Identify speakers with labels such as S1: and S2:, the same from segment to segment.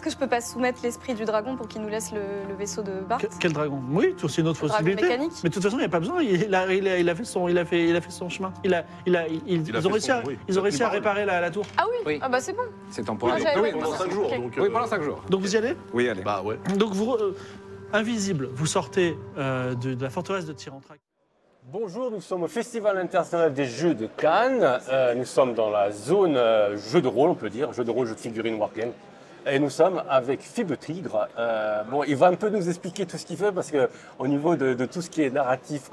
S1: que je peux pas soumettre l'esprit du dragon pour qu'il nous laisse le vaisseau de Bart?
S2: Quel dragon? Oui, c'est une autre
S1: Le dragon
S2: possibilité.
S1: mécanique.
S2: Mais de toute façon, il n'y a pas besoin. Il a fait son chemin. Ils ont réussi à réparer la tour.
S1: Ah oui,
S3: Oui.
S1: Ah bah c'est bon.
S3: C'est temporaire.
S1: Ah, j'avais
S4: Oui,
S1: pas
S4: pendant
S1: vu.
S4: 5 jours.
S1: Ok.
S4: Donc,
S3: Oui, pendant 5 jours.
S2: Donc vous y allez?
S3: Oui, allez.
S4: Bah ouais.
S2: Donc vous, invisible, vous sortez de la forteresse de Tyrantrak.
S5: Bonjour, nous sommes au Festival international des jeux de Cannes. Nous sommes dans la zone jeu de rôle, on peut dire, jeu de rôle, jeu de figurines, wargame. Et nous sommes avec Fibre Tigre. Bon, il va un peu nous expliquer tout ce qu'il fait parce qu'au niveau de tout ce qui est narratif,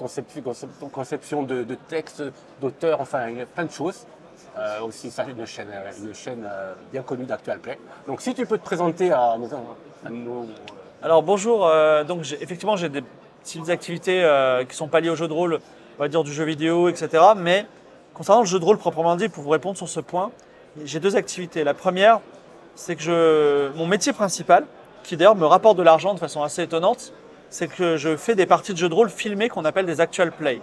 S5: conception de texte, d'auteur, enfin, il y a plein de choses. Aussi, ça, une chaîne bien connue d'Actual Play. Donc, si tu peux te présenter à nos...
S2: Alors bonjour, effectivement j'ai des petites activités qui sont pas liées au jeu de rôle, on va dire du jeu vidéo, etc. Mais concernant le jeu de rôle proprement dit, pour vous répondre sur ce point, j'ai deux activités. La première, c'est que mon métier principal, qui d'ailleurs me rapporte de l'argent de façon assez étonnante, c'est que je fais des parties de jeux de rôle filmées qu'on appelle des actual play.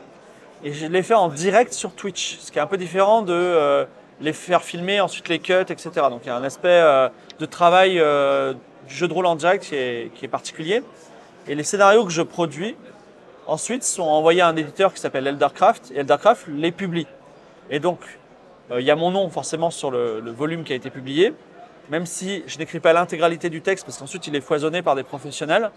S2: Et je les fais en direct sur Twitch, ce qui est un peu différent de les faire filmer, ensuite les cuts, etc. Donc il y a un aspect de travail du jeu de rôle en direct qui est particulier. Et les scénarios que je produis, ensuite, sont envoyés à un éditeur qui s'appelle Eldercraft, et Eldercraft les publie. Et donc, il y a mon nom forcément sur le volume qui a été publié, même si je n'écris pas l'intégralité du texte, parce qu'ensuite il est foisonné par des professionnels.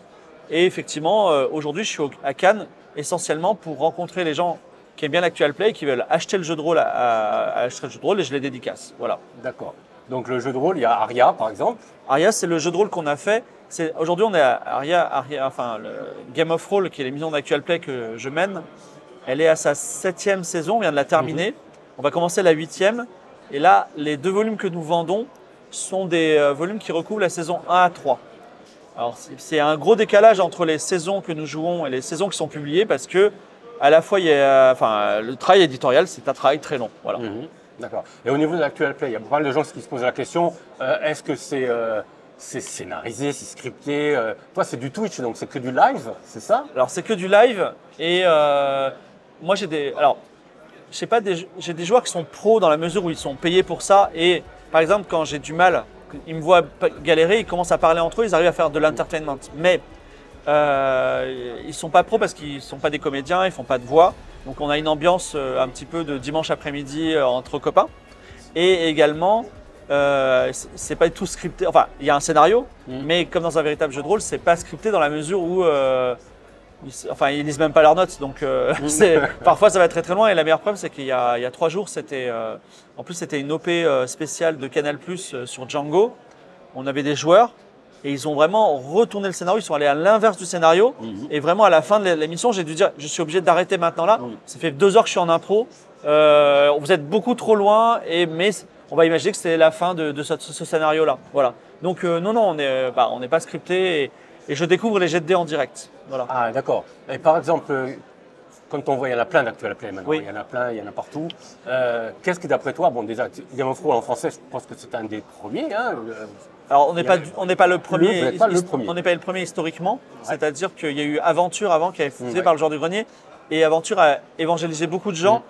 S2: Et effectivement, aujourd'hui, je suis à Cannes, essentiellement pour rencontrer les gens qui aiment bien l'Actual Play, qui veulent acheter le jeu de rôle, acheter le jeu de rôle, et je les dédicace. Voilà.
S5: D'accord. Donc, le jeu de rôle, il y a Aria, par exemple.
S2: Aria, c'est le jeu de rôle qu'on a fait. Aujourd'hui, on est à Aria, enfin, le Game of Roll, qui est l'émission d'Actual Play que je mène. Elle est à sa 7e saison, on vient de la terminer. On va commencer la 8e. Et là, les deux volumes que nous vendons sont des volumes qui recouvrent la saison 1 à 3. Alors, c'est un gros décalage entre les saisons que nous jouons et les saisons qui sont publiées parce que, à la fois, le travail éditorial, c'est un travail très long. Voilà.
S5: D'accord. Et au niveau de l'Actual Play, il y a pas mal de gens qui se posent la question, est-ce que c'est scénarisé, c'est scripté? Toi, c'est du Twitch, donc c'est que du live, c'est ça?
S2: Alors, c'est que du live. Et moi, j'ai des joueurs qui sont pros dans la mesure où ils sont payés pour ça. Et par exemple, quand j'ai du mal, ils me voient galérer, ils commencent à parler entre eux, ils arrivent à faire de l'entertainment. Mais ils ne sont pas pros parce qu'ils ne sont pas des comédiens, ils ne font pas de voix. Donc, on a une ambiance un petit peu de dimanche après-midi entre copains. Et également, c'est pas du tout scripté. Enfin, il y a un scénario, mais comme dans un véritable jeu de rôle, c'est pas scripté dans la mesure où ils lisent même pas leurs notes. Donc parfois ça va très très loin. Et la meilleure preuve, c'est qu'il y a 3 jours, c'était une OP spéciale de Canal+ sur Django. On avait des joueurs et ils ont vraiment retourné le scénario. Ils sont allés à l'inverse du scénario. Et vraiment à la fin de l'émission, j'ai dû dire, je suis obligé d'arrêter maintenant là. Ça fait 2 heures que je suis en impro. Vous êtes beaucoup trop loin, mais on va imaginer que c'est la fin de ce scénario-là. Voilà. Donc non, on n'est pas scripté et je découvre les jets de dés en direct. Voilà.
S5: Ah, d'accord. Et par exemple, quand on voit, il y en a plein d'Actual Play maintenant.
S2: Oui.
S5: Il y en a plein, il y en a partout. Qu'est-ce qui, d'après toi, bon, déjà, Game of Thrones en français, je pense que c'est un des premiers. Hein,
S2: Alors, on n'est pas le premier.
S5: Vous n'êtes pas le premier.
S2: On n'est pas le premier historiquement. C'est-à-dire qu'il y a eu Aventure avant qui a été fait par le Joueur du Grenier. Et Aventure a évangélisé beaucoup de gens.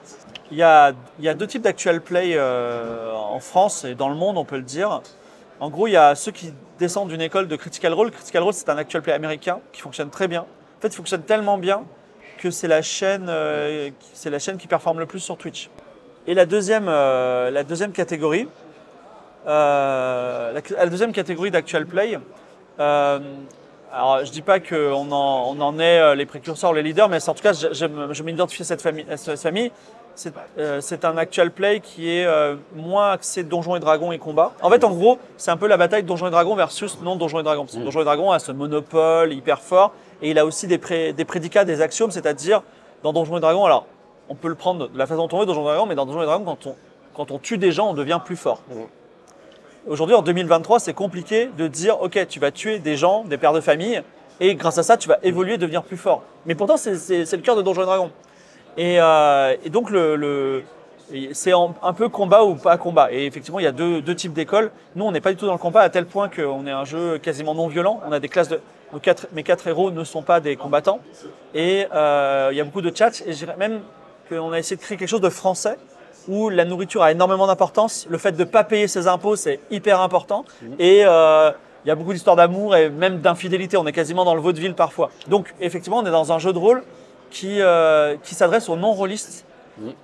S2: Il y a 2 types d'actual play en France et dans le monde, on peut le dire. En gros, il y a ceux qui descendent d'une école de Critical Role. Critical Role, c'est un actual play américain qui fonctionne très bien. En fait, il fonctionne tellement bien que c'est la chaîne qui performe le plus sur Twitch. Et la deuxième catégorie, d'actual play, alors je dis pas qu'on en est les précurseurs, les leaders, mais en tout cas, je m'identifie à cette famille. C'est un actual play qui est moins axé Donjons et Dragons et combat. En fait, en gros, c'est un peu la bataille Donjons et Dragons versus non Donjons et Dragons. Parce que Donjons et Dragons a ce monopole hyper fort et il a aussi des prédicats, des axiomes, c'est-à-dire dans Donjons et Dragons, alors on peut le prendre de la façon dont on veut Donjons et Dragons, mais dans Donjons et Dragons, quand on tue des gens, on devient plus fort. Aujourd'hui, en 2023, c'est compliqué de dire ok, tu vas tuer des gens, des pères de famille, et grâce à ça, tu vas évoluer, devenir plus fort. Mais pourtant, c'est le cœur de Donjons et Dragons. Et donc, c'est un peu combat ou pas combat. Et effectivement, il y a deux types d'écoles. Nous, on n'est pas du tout dans le combat à tel point qu'on est un jeu quasiment non violent. On a des classes mes 4 héros ne sont pas des combattants. Et il y a beaucoup de chats. Et je dirais même qu'on a essayé de créer quelque chose de français où la nourriture a énormément d'importance. Le fait de ne pas payer ses impôts, c'est hyper important. Et il y a beaucoup d'histoires d'amour et même d'infidélité. On est quasiment dans le vaudeville parfois. Donc, effectivement, on est dans un jeu de rôle qui s'adresse aux non-rôlistes.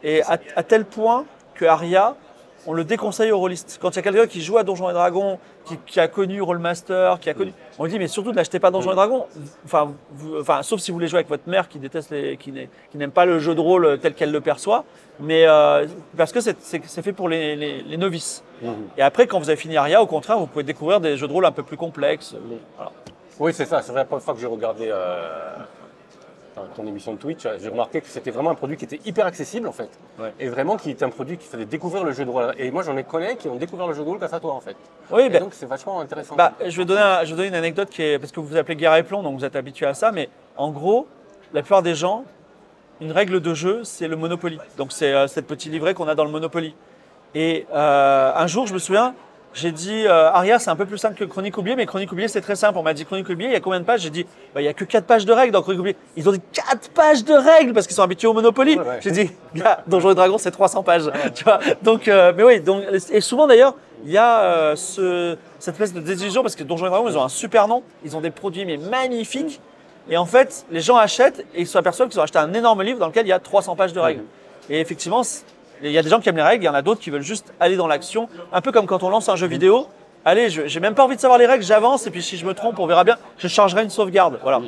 S2: Et à tel point que Aria, on le déconseille aux rôlistes. Quand il y a quelqu'un qui joue à Donjons et Dragons, qui a connu Rollmaster, on lui dit mais surtout ne l'achetez pas Donjons et Dragons. Enfin, sauf si vous voulez jouer avec votre mère qui déteste qui n'aime pas le jeu de rôle tel qu'elle le perçoit, mais parce que c'est fait pour les novices. Et après, quand vous avez fini Aria, au contraire, vous pouvez découvrir des jeux de rôle un peu plus complexes. Voilà.
S5: Oui, c'est ça. C'est vrai, la première fois que j'ai regardé ton émission de Twitch, j'ai remarqué que c'était vraiment un produit qui était hyper accessible en fait. Ouais. Et vraiment qui était un produit qui faisait découvrir le jeu de rôle. Et moi j'en ai connais qui ont découvert le jeu de rôle grâce à toi en fait.
S2: Oui,
S5: et donc c'est vachement intéressant.
S2: Je vais donner une anecdote qui est, parce que vous vous appelez Guerre et Plomb, donc vous êtes habitué à ça, mais en gros, la plupart des gens, une règle de jeu, c'est le Monopoly. Donc c'est cette petit livret qu'on a dans le Monopoly. Et un jour, je me souviens, j'ai dit Aria, c'est un peu plus simple que Chronique oubliée, mais Chronique oubliée, c'est très simple. On m'a dit Chronique oubliée, il y a combien de pages? J'ai dit il y a que 4 pages de règles dans Chronique oubliée. Ils ont dit 4 pages de règles parce qu'ils sont habitués au Monopoly. Ouais. J'ai dit gars, Donjons et Dragons, c'est 300 pages. Ouais. Tu vois, donc, mais oui, donc, et souvent d'ailleurs, il y a cette espèce de désillusion parce que Donjons et Dragons, ils ont un super nom, ils ont des produits mais magnifiques. Et en fait, les gens achètent et ils s'aperçoivent qu'ils ont acheté un énorme livre dans lequel il y a 300 pages de règles. Et effectivement, il y a des gens qui aiment les règles, il y en a d'autres qui veulent juste aller dans l'action. Un peu comme quand on lance un jeu vidéo. Allez, j'ai même pas envie de savoir les règles, j'avance et puis si je me trompe, on verra bien. Je chargerai une sauvegarde. Voilà.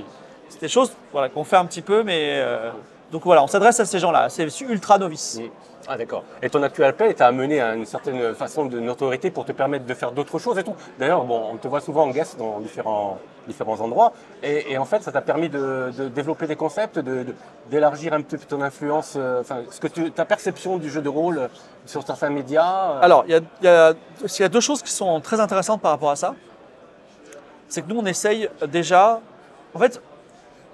S2: C'est des choses qu'on fait un petit peu, mais donc voilà, on s'adresse à ces gens-là. C'est ultra novice.
S5: Ah d'accord. Et ton actuel paix t'a amené à une certaine façon de notoriété pour te permettre de faire d'autres choses et tout. D'ailleurs, bon, on te voit souvent en guest dans différents endroits. Et en fait, ça t'a permis de développer des concepts, d'élargir un peu ton influence, ta perception du jeu de rôle sur certains médias.
S2: Alors, il y a deux choses qui sont très intéressantes par rapport à ça. C'est que nous, on essaye déjà, en fait,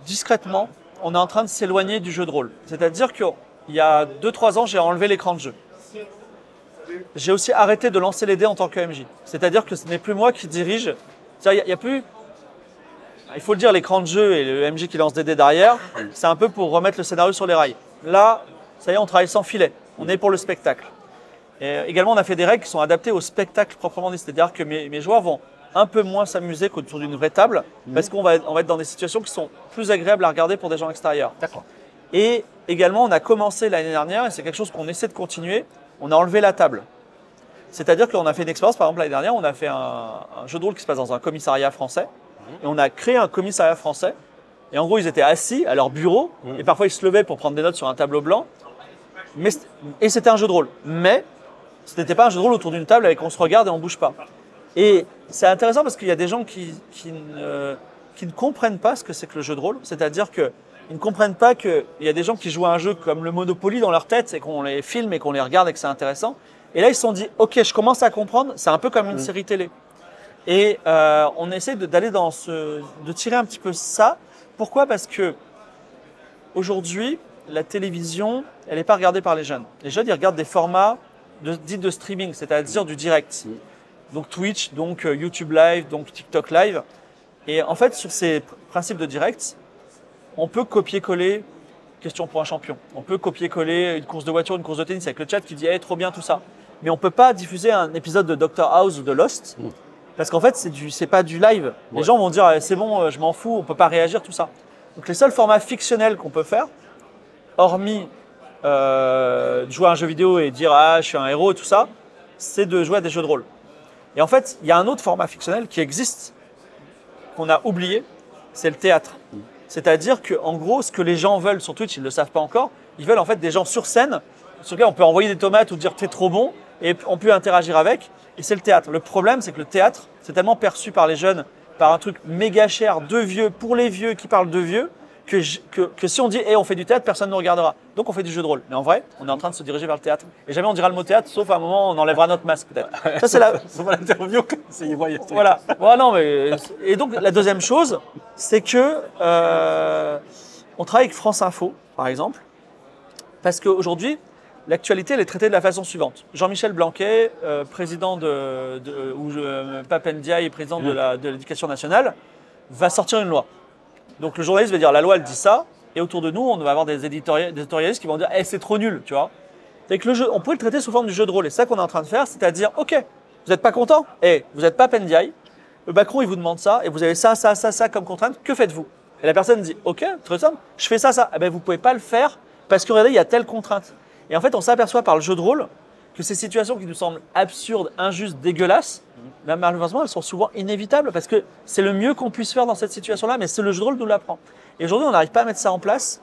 S2: discrètement, on est en train de s'éloigner du jeu de rôle. C'est-à-dire qu'il y a 2-3 ans, j'ai enlevé l'écran de jeu. J'ai aussi arrêté de lancer les dés en tant que MJ. C'est-à-dire que ce n'est plus moi qui dirige. Il y a plus... Il faut le dire, l'écran de jeu et le MJ qui lance des dés derrière, c'est un peu pour remettre le scénario sur les rails. Là, ça y est, on travaille sans filet. On est pour le spectacle. Et également, on a fait des règles qui sont adaptées au spectacle proprement dit. C'est-à-dire que mes joueurs vont un peu moins s'amuser qu'autour d'une vraie table, parce qu'on va être dans des situations qui sont plus agréables à regarder pour des gens extérieurs.
S5: D'accord.
S2: Et également, on a commencé l'année dernière, et c'est quelque chose qu'on essaie de continuer, on a enlevé la table. C'est-à-dire qu'on a fait une expérience, par exemple l'année dernière, on a fait un jeu de rôle qui se passe dans un commissariat français, et on a créé un commissariat français, et en gros, ils étaient assis à leur bureau, et parfois ils se levaient pour prendre des notes sur un tableau blanc, et c'était un jeu de rôle. Mais ce n'était pas un jeu de rôle autour d'une table avec on se regarde et on ne bouge pas. Et c'est intéressant parce qu'il y a des gens qui ne comprennent pas ce que c'est que le jeu de rôle, c'est-à-dire qu'ils ne comprennent pas qu'il y a des gens qui jouent à un jeu comme le Monopoly dans leur tête et qu'on les filme et qu'on les regarde et que c'est intéressant. Et là, ils se sont dit, ok, je commence à comprendre, c'est un peu comme une série télé. Et on essaie d'aller de tirer un petit peu ça. Pourquoi? Parce que aujourd'hui, la télévision, elle n'est pas regardée par les jeunes. Les jeunes, ils regardent des formats dits de streaming, c'est-à-dire du direct. Donc Twitch, donc YouTube Live, donc TikTok Live. Et en fait, sur ces principes de direct, on peut copier-coller question pour un champion. On peut copier-coller une course de voiture, une course de tennis avec le chat qui dit hey, trop bien tout ça. Mais on ne peut pas diffuser un épisode de Doctor House ou de Lost parce qu'en fait, c'est pas du live. Les gens vont dire c'est bon, je m'en fous, on ne peut pas réagir, tout ça. Donc les seuls formats fictionnels qu'on peut faire, hormis jouer à un jeu vidéo et dire ah, je suis un héros et tout ça, c'est de jouer à des jeux de rôle. Et en fait, il y a un autre format fictionnel qui existe, qu'on a oublié, c'est le théâtre. C'est-à-dire qu'en gros, ce que les gens veulent sur Twitch, ils ne le savent pas encore, ils veulent en fait des gens sur scène, sur lesquels on peut envoyer des tomates ou dire t'es trop bon, et on peut interagir avec, et c'est le théâtre. Le problème, c'est que le théâtre, c'est tellement perçu par les jeunes, par un truc méga cher, de vieux, pour les vieux qui parlent de vieux, que si on dit hey, on fait du théâtre, personne ne nous regardera. Donc on fait du jeu de rôle. Mais en vrai, on est en train de se diriger vers le théâtre. Et jamais on dira le mot théâtre, sauf à un moment on enlèvera notre masque peut-être. Ça c'est la.
S5: Sur l'interview, c'est voyez.
S2: Voilà. Voilà, non mais. Et donc la deuxième chose, c'est que on travaille avec France Info, par exemple, parce qu'aujourd'hui l'actualité elle est traitée de la façon suivante. Jean-Michel Blanquet, président Pape Ndiaye, président de l'Éducation nationale, va sortir une loi. Donc le journaliste va dire la loi elle dit ça, et autour de nous on va avoir des éditorialistes qui vont dire c'est trop nul, tu vois. C'est que le jeu, on pourrait le traiter sous forme du jeu de rôle, et c'est ça qu'on est en train de faire, c'est-à-dire ok, vous n'êtes pas content, vous n'êtes pas Pape Ndiaye, Macron, il vous demande ça, et vous avez ça, ça, ça, ça comme contrainte, que faites-vous? Et la personne dit, ok, très simple, je fais ça, ça. Eh ben, vous ne pouvez pas le faire parce que regardez, il y a telle contrainte. Et en fait, on s'aperçoit par le jeu de rôle que ces situations qui nous semblent absurdes, injustes, dégueulasses, ben, malheureusement, elles sont souvent inévitables parce que c'est le mieux qu'on puisse faire dans cette situation-là, mais c'est le jeu de rôle qui nous l'apprend. Et aujourd'hui, on n'arrive pas à mettre ça en place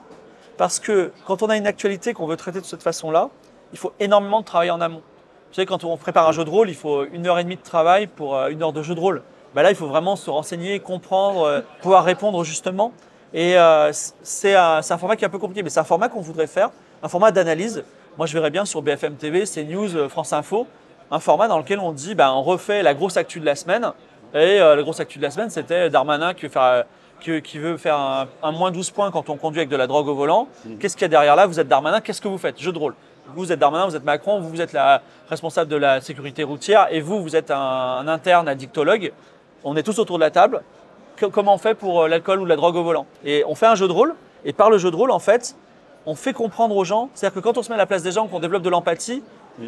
S2: parce que quand on a une actualité qu'on veut traiter de cette façon-là, il faut énormément de travail en amont. Vous savez, quand on prépare un jeu de rôle, il faut 1 heure et demie de travail pour 1 heure de jeu de rôle. Ben là, il faut vraiment se renseigner, comprendre, pouvoir répondre justement. Et c'est un format qui est un peu compliqué, mais c'est un format qu'on voudrait faire, un format d'analyse. Moi, je verrais bien sur BFM TV, CNews, France Info, un format dans lequel on dit, ben, on refait la grosse actu de la semaine. Et la grosse actu de la semaine, c'était Darmanin qui veut faire un moins 12 points quand on conduit avec de la drogue au volant. Qu'est-ce qu'il y a derrière là? Vous êtes Darmanin, qu'est-ce que vous faites? Jeu de rôle. Vous êtes Darmanin, vous êtes Macron, vous êtes la responsable de la sécurité routière et vous êtes un interne addictologue. On est tous autour de la table. Comment on fait pour l'alcool ou la drogue au volant? Et on fait un jeu de rôle. Et par le jeu de rôle, en fait, on fait comprendre aux gens. C'est-à-dire que quand on se met à la place des gens, qu'on développe de l'empathie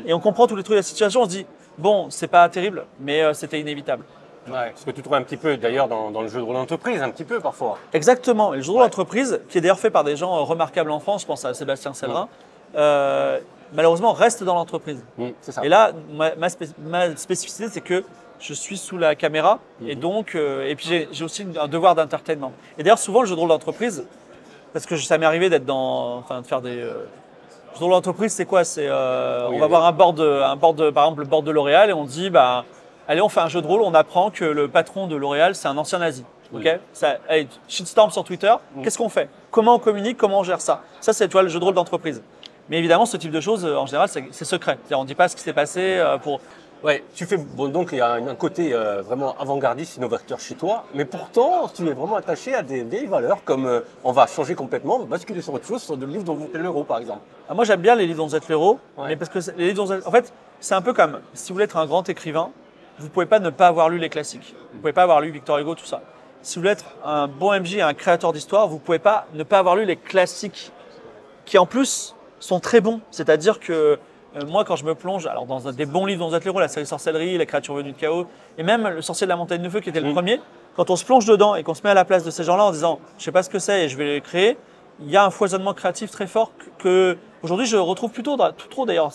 S2: et on comprend tous les trucs de la situation, on se dit bon, c'est pas terrible, mais c'était inévitable.
S5: Ouais, ce que tu trouves un petit peu d'ailleurs dans le jeu de rôle d'entreprise, un petit peu parfois.
S2: Exactement. Et le jeu de rôle d'entreprise, qui est d'ailleurs fait par des gens remarquables en France, je pense à Sébastien Sellerin, malheureusement reste dans l'entreprise.
S5: C'est ça.
S2: Et là, ma spécificité, c'est que je suis sous la caméra et donc, et puis j'ai aussi un devoir d'entertainment. Et d'ailleurs, souvent, le jeu de rôle d'entreprise, parce que ça m'est arrivé d'être de faire des. Le jeu de rôle d'entreprise, c'est quoi? On va avoir un board, par exemple, le board de L'Oréal, et on dit, bah, allez, on fait un jeu de rôle, on apprend que le patron de L'Oréal, c'est un ancien nazi. Ok, allez, shitstorm sur Twitter, qu'est-ce qu'on fait? Comment on communique? Comment on gère ça? Ça, c'est, tu vois, le jeu de rôle d'entreprise. Mais évidemment, ce type de choses, en général, c'est secret. C'est-à-dire, on ne dit pas ce qui s'est passé pour.
S5: Ouais, donc il y a un côté vraiment avant-gardiste, innovateur chez toi, mais pourtant tu es vraiment attaché à des vieilles valeurs comme on va changer complètement, basculer sur autre chose, sur le livre dont vous êtes l'héros par exemple.
S2: Moi j'aime bien les livres dont vous êtes l'héros, mais parce que les livres dont vous êtes... En fait, c'est un peu comme si vous voulez être un grand écrivain, vous ne pouvez pas ne pas avoir lu les classiques, vous ne pouvez pas avoir lu Victor Hugo, tout ça. Si vous voulez être un bon MJ et un créateur d'histoire, vous ne pouvez pas ne pas avoir lu les classiques qui en plus sont très bons, c'est-à-dire que moi, quand je me plonge alors dans des bons livres dont vous êtes l'héros, la série Sorcellerie, La créature venue de chaos, et même Le sorcier de la montagne de feu qui était le premier, quand on se plonge dedans et qu'on se met à la place de ces gens-là en disant je ne sais pas ce que c'est et je vais les créer, il y a un foisonnement créatif très fort que aujourd'hui je retrouve plutôt tout trop d'ailleurs.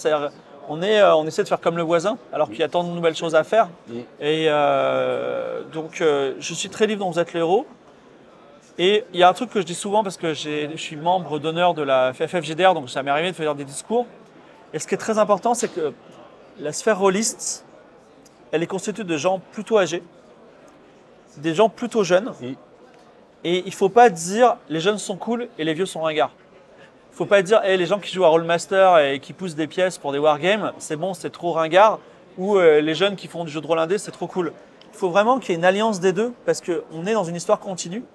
S2: On essaie de faire comme le voisin alors qu'il y a tant de nouvelles choses à faire. Et donc je suis très livre dont vous êtes l'héros. Et il y a un truc que je dis souvent parce que je suis membre d'honneur de la FFGDR, donc ça m'est arrivé de faire des discours. Et ce qui est très important, c'est que la sphère rôliste, elle est constituée de gens plutôt âgés, des gens plutôt jeunes. Et il ne faut pas dire les jeunes sont cool et les vieux sont ringards. Il ne faut pas dire les gens qui jouent à Rollmaster et qui poussent des pièces pour des wargames, c'est bon, c'est trop ringard. Ou les jeunes qui font du jeu de rôle indé, c'est trop cool. Il faut vraiment qu'il y ait une alliance des deux parce qu'on est dans une histoire continue.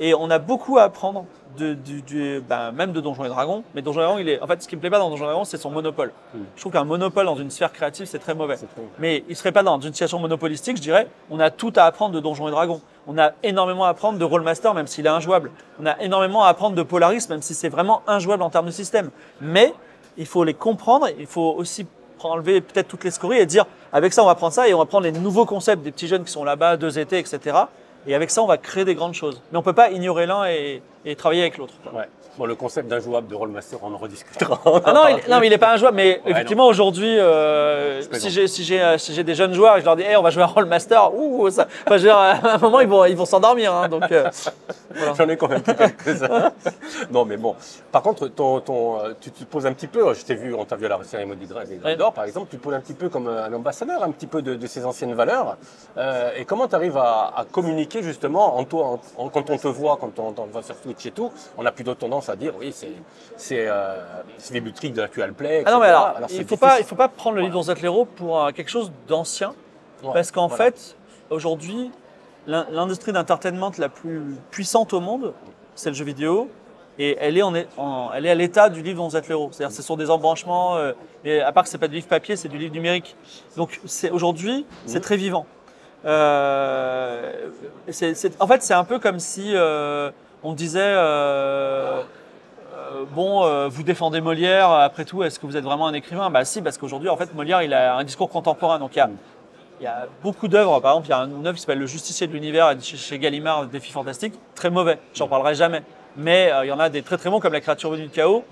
S2: Et on a beaucoup à apprendre même de Donjons et Dragons. Mais Donjons et Dragons, en fait, ce qui me plaît pas dans Donjons et Dragons, c'est son monopole. Je trouve qu'un monopole dans une sphère créative, c'est très mauvais. Mais il serait pas dans une situation monopolistique, je dirais. On a tout à apprendre de Donjons et Dragons. On a énormément à apprendre de Rollmaster, même s'il est injouable. On a énormément à apprendre de Polaris, même si c'est vraiment injouable en termes de système. Mais il faut les comprendre. Il faut aussi enlever peut-être toutes les scories et dire avec ça, on va prendre ça et on va prendre les nouveaux concepts des petits jeunes qui sont là-bas, 2ET, etc. Et avec ça, on va créer des grandes choses. Mais on ne peut pas ignorer l'un et travailler avec l'autre.
S5: Ouais. Bon, le concept d'injouable de Rollmaster, on en rediscutera.
S2: Ah non, mais il n'est pas injouable. Mais effectivement, aujourd'hui, si j'ai des jeunes joueurs et je leur dis on va jouer à Rollmaster, à un moment, ils vont s'endormir. Hein, donc, voilà.
S5: J'en ai quand même quelques-uns. Non, mais bon. Par contre, tu te poses un petit peu, je t'ai vu, on t'a vu à la cérémonie des d'or, par exemple, tu te poses un petit peu comme un ambassadeur, un petit peu de ces anciennes valeurs. Et comment tu arrives à communiquer justement quand on te voit, quand on va sur Twitch et tout, on a plutôt tendance à dire oui, c'est Fibuterie de Actual Play, etc.
S2: Ah non, mais alors il ne faut pas prendre le livre dont vous êtes l'héros pour quelque chose d'ancien. Parce qu'en fait, aujourd'hui, l'industrie d'entertainment la plus puissante au monde, c'est le jeu vidéo. Et elle est à l'état du livre dont vous êtes l'héros. C'est-à-dire ce sont des embranchements, et à part que ce n'est pas du livre papier, c'est du livre numérique. Donc aujourd'hui, c'est très vivant. En fait, c'est un peu comme si on disait vous défendez Molière, après tout, est-ce que vous êtes vraiment un écrivain? Bah si, parce qu'aujourd'hui, en fait, Molière, il a un discours contemporain. Donc il y a il y a beaucoup d'œuvres. Par exemple, il y a une œuvre qui s'appelle Le Justicier de l'Univers chez Gallimard, Défi Fantastique. Très mauvais, j'en parlerai jamais. Mais il y en a des très très bons comme La Créature venue du chaos,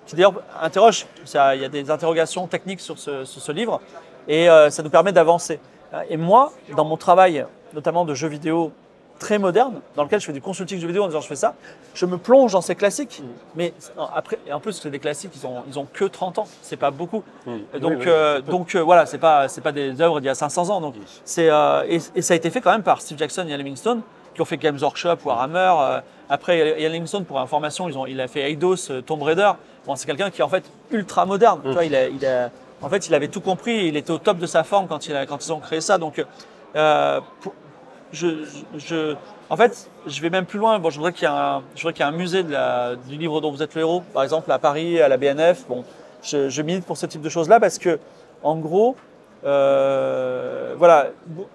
S2: qui d'ailleurs interroge. Il y a des interrogations techniques sur ce livre et ça nous permet d'avancer. Et moi, dans mon travail, notamment de jeux vidéo très moderne, dans lequel je fais du consulting jeux vidéo en disant je fais ça, je me plonge dans ces classiques. Mais après, et en plus, c'est des classiques, ils ont que 30 ans, c'est pas beaucoup. Donc voilà, c'est pas des œuvres d'il y a 500 ans. Donc, et ça a été fait quand même par Steve Jackson et Ian Livingstone, qui ont fait Games Workshop, Warhammer. Après, Ian Livingstone, pour information, il a fait Eidos, Tomb Raider. Bon, c'est quelqu'un qui est en fait ultra moderne. Tu vois, en fait, il avait tout compris, il était au top de sa forme quand ils ont créé ça. Donc, en fait, je vais même plus loin. Bon, je voudrais qu'il y ait un musée du livre dont vous êtes le héros, par exemple à Paris, à la BNF. Bon, je milite pour ce type de choses-là parce que, en gros, voilà,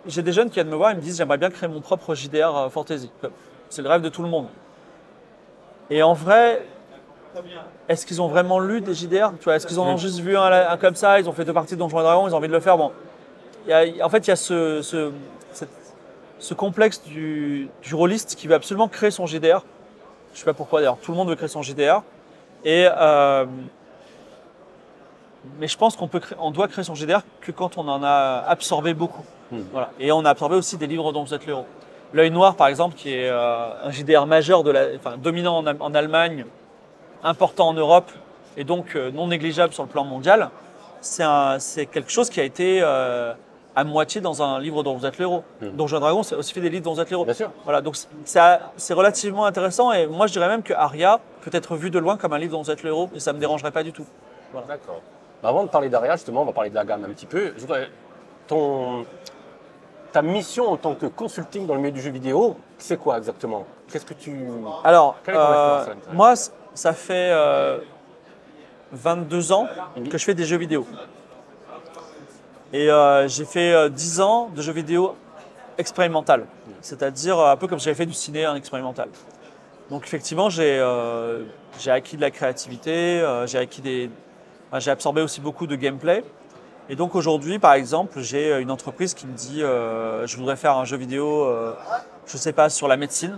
S2: j'ai des jeunes qui viennent me voir et me disent j'aimerais bien créer mon propre JDR fantasy. C'est le rêve de tout le monde. Et en vrai, est-ce qu'ils ont vraiment lu des JDR? Tu vois, est-ce qu'ils en ont juste vu un comme ça? Ils ont fait 2 parties de Donjons et Dragons, ils ont envie de le faire. Bon, en fait, il y a ce complexe du rôliste qui veut absolument créer son JDR. Je ne sais pas pourquoi d'ailleurs, tout le monde veut créer son JDR. Mais je pense qu'on doit créer son JDR que quand on en a absorbé beaucoup. Voilà. Et on a absorbé aussi des livres dont vous êtes le héros. L'œil noir, par exemple, qui est un JDR majeur, dominant en Allemagne, important en Europe et donc non négligeable sur le plan mondial, c'est quelque chose qui a été à moitié dans un livre dont vous êtes le héros. Donjons et Dragons, c'est aussi fait des livres dont vous êtes le héros.
S5: Bien sûr.
S2: Voilà, donc c'est relativement intéressant et moi je dirais même que Aria peut être vu de loin comme un livre dont vous êtes le héros et ça ne me dérangerait pas du tout. Voilà.
S5: D'accord. Avant de parler d'Aria, justement, on va parler de la gamme un petit peu. Je voudrais ta mission en tant que consulting dans le milieu du jeu vidéo, c'est quoi exactement? Qu'est-ce que tu...
S2: Alors,
S5: quelle est ton expérience?
S2: moi, ça fait 22 ans que je fais des jeux vidéo. Et j'ai fait 10 ans de jeux vidéo expérimental. C'est-à-dire un peu comme si j'avais fait du ciné en expérimental. Donc effectivement, j'ai acquis de la créativité, j'ai absorbé aussi beaucoup de gameplay. Et donc aujourd'hui, par exemple, j'ai une entreprise qui me dit je voudrais faire un jeu vidéo, je ne sais pas, sur la médecine.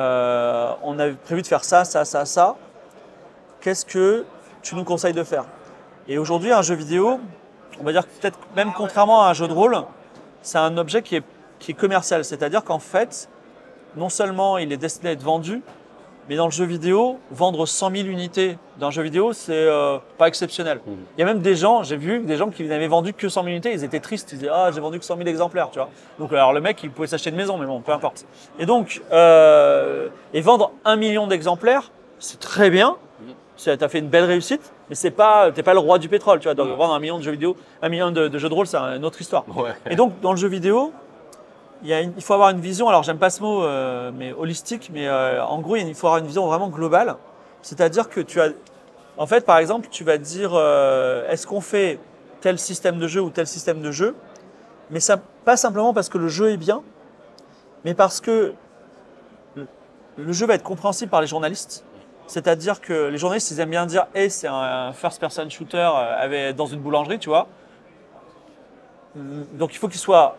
S2: On avait prévu de faire ça. Qu'est-ce que tu nous conseilles de faire? Et aujourd'hui, un jeu vidéo, on va dire peut-être même contrairement à un jeu de rôle, c'est un objet qui est commercial. C'est-à-dire qu'en fait, non seulement il est destiné à être vendu, mais dans le jeu vidéo, vendre 100 000 unités d'un jeu vidéo, c'est pas exceptionnel. Il y a même des gens, j'ai vu des gens qui n'avaient vendu que 100 000 unités, ils étaient tristes, ils disaient « Ah, j'ai vendu que 100 000 exemplaires » tu vois. Donc alors le mec, il pouvait s'acheter une maison, mais bon, peu importe. Et donc, et vendre 1 million d'exemplaires, c'est très bien, tu as fait une belle réussite, mais t'es pas le roi du pétrole, tu vois. Donc vendre 1 million de jeux vidéo, 1 million de jeux de rôle, c'est une autre histoire.
S5: Ouais.
S2: Et donc, dans le jeu vidéo, il faut avoir une vision, alors j'aime pas ce mot, mais holistique, mais en gros, il faut avoir une vision vraiment globale. C'est-à-dire que en fait, par exemple, tu vas dire, est-ce qu'on fait tel système de jeu ou tel système de jeu, mais ça, pas simplement parce que le jeu est bien, mais parce que le jeu va être compréhensible par les journalistes. C'est-à-dire que les journalistes, ils aiment bien dire, hey, c'est un first-person shooter dans une boulangerie, tu vois. Donc il faut qu'il soit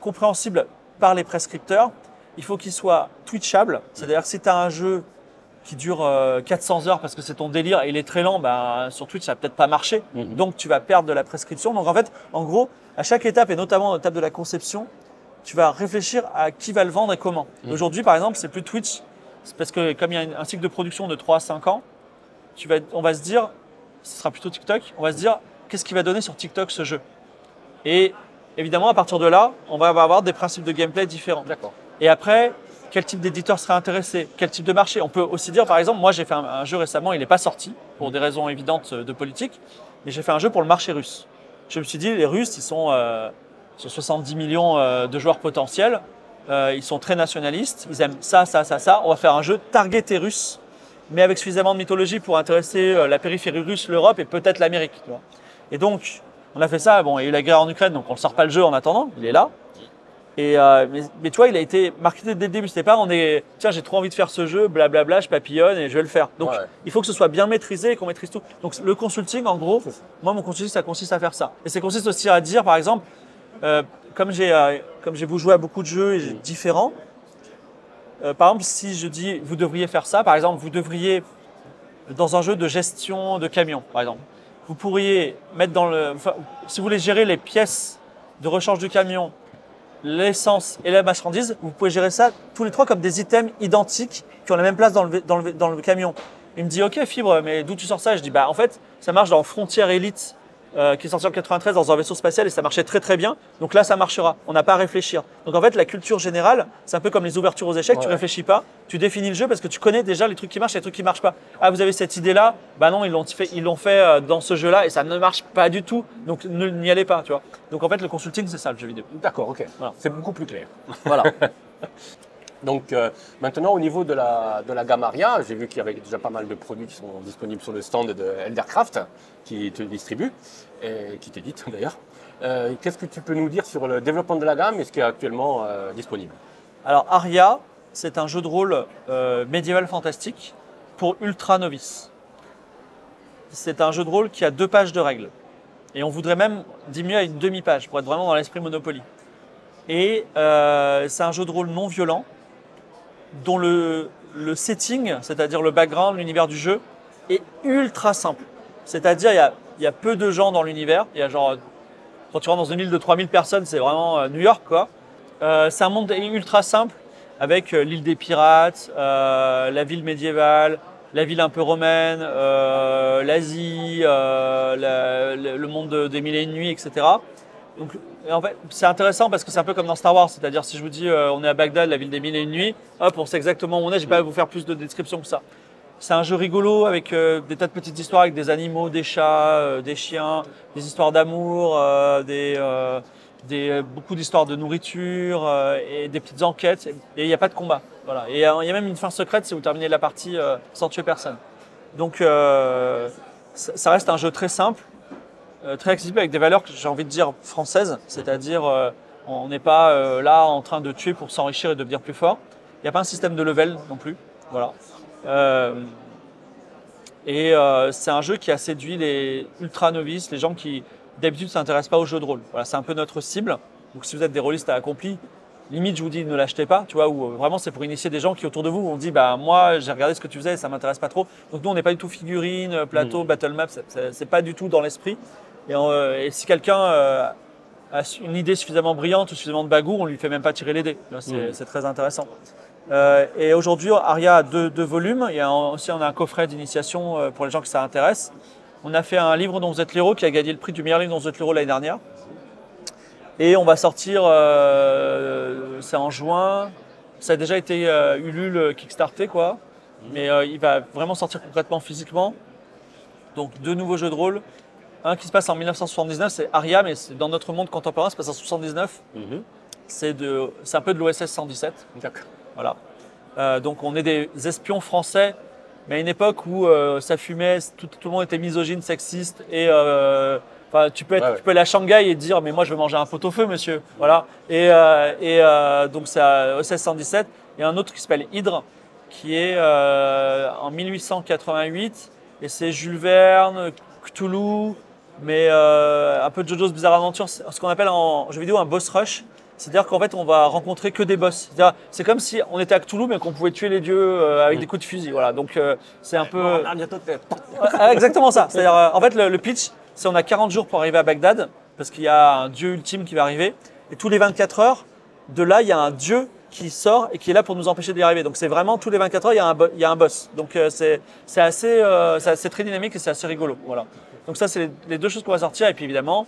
S2: compréhensible par les prescripteurs, il faut qu'il soit twitchable, c'est-à-dire que si tu as un jeu qui dure 400 heures parce que c'est ton délire et il est très lent, ben, sur Twitch ça va peut-être pas marcher, donc tu vas perdre de la prescription. Donc en fait, en gros, à chaque étape et notamment à l'étape de la conception, tu vas réfléchir à qui va le vendre et comment. Aujourd'hui par exemple, c'est plus Twitch, c'est parce que comme il y a un cycle de production de 3 à 5 ans, on va se dire, ce sera plutôt TikTok, on va se dire qu'est-ce qui va donner sur TikTok ce jeu. Et évidemment, à partir de là, on va avoir des principes de gameplay différents.
S5: D'accord.
S2: Et après, quel type d'éditeur serait intéressé? Quel type de marché? On peut aussi dire, par exemple, moi j'ai fait un jeu récemment, il n'est pas sorti pour des raisons évidentes de politique, mais j'ai fait un jeu pour le marché russe. Je me suis dit, les Russes, ils sont sur 70 millions de joueurs potentiels, ils sont très nationalistes, ils aiment ça. On va faire un jeu targeté russe, mais avec suffisamment de mythologie pour intéresser la périphérie russe, l'Europe et peut-être l'Amérique. Tu vois. Et donc, on a fait ça, bon, il y a eu la guerre en Ukraine, donc on ne sort pas le jeu en attendant, il est là. Et, mais tu vois, il a été marketé dès le début, c'était pas tiens, j'ai trop envie de faire ce jeu, blablabla, je papillonne et je vais le faire. Donc il faut que ce soit bien maîtrisé et qu'on maîtrise tout. Donc le consulting, en gros, moi mon consulting, ça consiste à faire ça. Et ça consiste aussi à dire, par exemple, comme j'ai vous joué à beaucoup de jeux différents, par exemple, si je dis vous devriez faire ça, par exemple, vous devriez dans un jeu de gestion de camion, par exemple, vous pourriez mettre si vous voulez gérer les pièces de rechange du camion, l'essence et la marchandise, vous pouvez gérer ça tous les trois comme des items identiques qui ont la même place dans le camion. Il me dit ok Fibre, mais d'où tu sors ça? Je dis bah en fait ça marche dans Frontier Elite qui est sorti en 93 dans un vaisseau spatial et ça marchait très très bien. Donc là ça marchera. On n'a pas à réfléchir. Donc en fait la culture générale, c'est un peu comme les ouvertures aux échecs. Ouais. Tu réfléchis pas, tu définis le jeu parce que tu connais déjà les trucs qui marchent et les trucs qui marchent pas. Ah vous avez cette idée là, bah non ils l'ont fait dans ce jeu là et ça ne marche pas du tout. Donc n'y allez pas, tu vois. Donc en fait le consulting c'est ça le jeu vidéo.
S5: D'accord, ok. Voilà. C'est beaucoup plus clair.
S2: Voilà.
S5: Donc maintenant au niveau de la gamme Aria, j'ai vu qu'il y avait déjà pas mal de produits qui sont disponibles sur le stand de Eldercraft qui te distribue et qui t'édite d'ailleurs. Qu'est-ce que tu peux nous dire sur le développement de la gamme et ce qui est actuellement disponible?
S2: Alors Aria, c'est un jeu de rôle médiéval fantastique pour ultra novices. C'est un jeu de rôle qui a 2 pages de règles et on voudrait même diminuer à une demi-page pour être vraiment dans l'esprit Monopoly. Et c'est un jeu de rôle non violent dont le setting, c'est-à-dire le background, l'univers du jeu, est ultra simple. C'est-à-dire, il y a peu de gens dans l'univers. Il y a genre, quand tu rentres dans une île de 3000 personnes, c'est vraiment New York, quoi. C'est un monde ultra simple, avec l'île des pirates, la ville médiévale, la ville un peu romaine, l'Asie, le monde des mille et une nuits, etc. Donc, en fait, c'est intéressant parce que c'est un peu comme dans Star Wars, c'est-à-dire si je vous dis on est à Bagdad, la ville des mille et une nuits, hop, on sait exactement où on est, je ne vais pas vous faire plus de descriptions que ça. C'est un jeu rigolo avec des tas de petites histoires avec des animaux, des chats, des chiens, des histoires d'amour, beaucoup d'histoires de nourriture et des petites enquêtes. Et il n'y a pas de combat. Voilà. Et il y a même une fin secrète si vous terminez la partie sans tuer personne. Donc ça reste un jeu très simple. Très accessible avec des valeurs que j'ai envie de dire françaises, c'est-à-dire on n'est pas là en train de tuer pour s'enrichir et devenir plus fort. Il n'y a pas un système de level non plus, voilà. C'est un jeu qui a séduit les ultra novices, les gens qui d'habitude ne s'intéressent pas aux jeux de rôle. Voilà, c'est un peu notre cible. Donc si vous êtes des rôlistes accomplis, limite je vous dis ne l'achetez pas, tu vois, ou vraiment c'est pour initier des gens qui autour de vous on dit bah moi j'ai regardé ce que tu faisais et ça m'intéresse pas trop. Donc nous on n'est pas du tout figurine, plateau, battle map, c'est pas du tout dans l'esprit. Et si quelqu'un a une idée suffisamment brillante ou suffisamment de bagourt, on lui fait même pas tirer les dés. C'est très intéressant. Et aujourd'hui, Aria a deux volumes. Il y a aussi on a un coffret d'initiation pour les gens qui ça intéresse. On a fait un livre dont vous êtes l'héros qui a gagné le prix du meilleur livre dont vous êtes l'héros l'année dernière. Et on va sortir, c'est en juin. Ça a déjà été Ulule Kickstarté, quoi. Mais il va vraiment sortir concrètement, physiquement. Donc 2 nouveaux jeux de rôle. Un qui se passe en 1979, c'est Aria, mais c'est dans notre monde contemporain, ça se passe en 79. C'est un peu de l'OSS 117.
S5: D'accord.
S2: Voilà. Donc on est des espions français, mais à une époque où ça fumait, tout le monde était misogyne, sexiste, et tu peux aller à Shanghai et dire mais moi je veux manger un pot-au-feu, monsieur. Voilà. Donc c'est à OSS 117. Et un autre qui s'appelle Hydre, qui est en 1888, et c'est Jules Verne, Cthulhu, mais un peu de JoJo's Bizarre Adventure, ce qu'on appelle en jeu vidéo un boss rush. C'est-à-dire qu'en fait, on va rencontrer que des boss. C'est comme si on était à Cthulhu, mais qu'on pouvait tuer les dieux avec des coups de fusil. Voilà. Donc c'est un peu. Exactement ça. C'est-à-dire, en fait, le pitch, c'est on a 40 jours pour arriver à Bagdad, parce qu'il y a un dieu ultime qui va arriver. Et tous les 24 heures, de là, il y a un dieu qui sort et qui est là pour nous empêcher d'y arriver. Donc c'est vraiment tous les 24 heures, il y a un boss. Donc c'est très dynamique et c'est assez rigolo. Voilà. Donc ça, c'est les 2 choses qu'on va sortir. Et puis évidemment,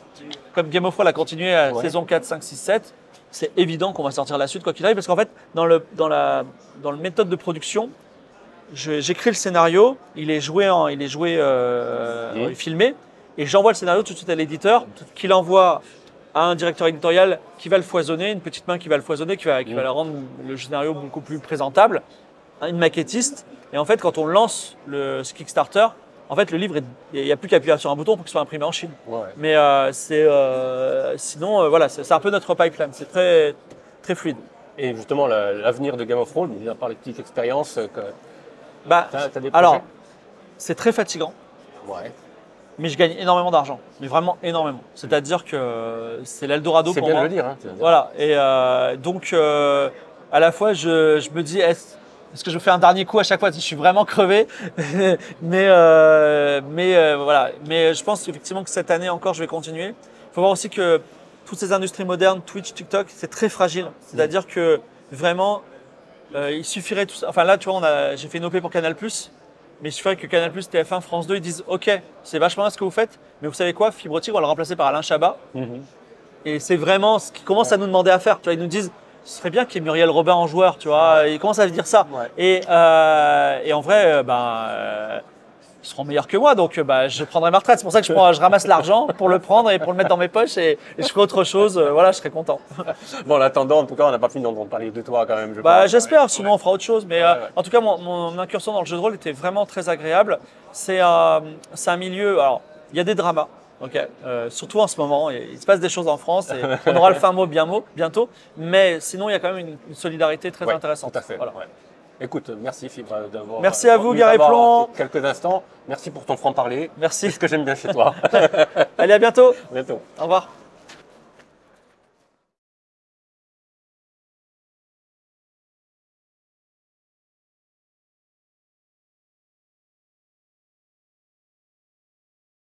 S2: comme Game of Thrones a continué à saison 4, 5, 6, 7, c'est évident qu'on va sortir la suite quoi qu'il arrive. Parce qu'en fait, dans la méthode de production, j'écris le scénario, il est filmé, et j'envoie le scénario tout de suite à l'éditeur, qui l'envoie à un directeur éditorial qui va le foisonner, une petite main qui va le foisonner, qui va le rendre le scénario beaucoup plus présentable, une maquettiste. Et en fait, quand on lance ce Kickstarter, en fait, le livre, il n'y a plus qu'à appuyer sur un bouton pour qu'il soit imprimé en Chine. Ouais. Mais sinon, voilà, c'est un peu notre pipeline. C'est très, très fluide.
S5: Et justement, l'avenir de Game of Thrones, à part les petites expériences,
S2: alors, c'est très fatigant.
S5: Ouais.
S2: mais je gagne énormément d'argent, mais vraiment énormément. C'est-à-dire que c'est l'Eldorado
S5: C'est
S2: pour
S5: bien
S2: moi.
S5: de le dire. Hein,
S2: Voilà, et donc à la fois je me dis, est-ce que je fais un dernier coup à chaque fois si je suis vraiment crevé? mais voilà, mais je pense effectivement que cette année encore je vais continuer. Il faut voir aussi que toutes ces industries modernes, Twitch, TikTok, c'est très fragile. C'est-à-dire que vraiment, il suffirait tout ça. Enfin là, tu vois, j'ai fait une OP pour Canal+, mais il suffirait que Canal+, TF1, France 2, ils disent OK, c'est vachement bien ce que vous faites, mais vous savez quoi, Fibre Tigre, on va le remplacer par Alain Chabat. Et c'est vraiment ce qu'ils commencent à nous demander à faire. Tu vois, ils nous disent, ce serait bien qu'il y ait Muriel Robin en joueur, tu vois. Ils commencent à dire ça.
S5: Ouais.
S2: Et en vrai, ils seront meilleurs que moi, donc je prendrai ma retraite. C'est pour ça que je ramasse l'argent pour le prendre et pour le mettre dans mes poches et je ferai autre chose. Voilà, je serai content.
S5: Bon, en attendant, en tout cas, on n'a pas fini d'entendre parler de toi quand même. Je pense.
S2: J'espère, sinon on fera autre chose. Mais en tout cas, mon incursion dans le jeu de rôle était vraiment très agréable. C'est un milieu. Alors, il y a des dramas. Okay. Surtout en ce moment, il se passe des choses en France et on aura le fin mot bientôt. Mais sinon, il y a quand même une solidarité très intéressante.
S5: Tout à fait.
S2: Voilà.
S5: Ouais. Écoute, merci Fibre d'avoir.
S2: Merci à vous, Gary Plon.
S5: Quelques instants. Merci pour ton franc-parler.
S2: Merci.
S5: C'est ce que j'aime bien chez toi.
S2: Allez, à bientôt.
S5: À bientôt.
S2: Au revoir.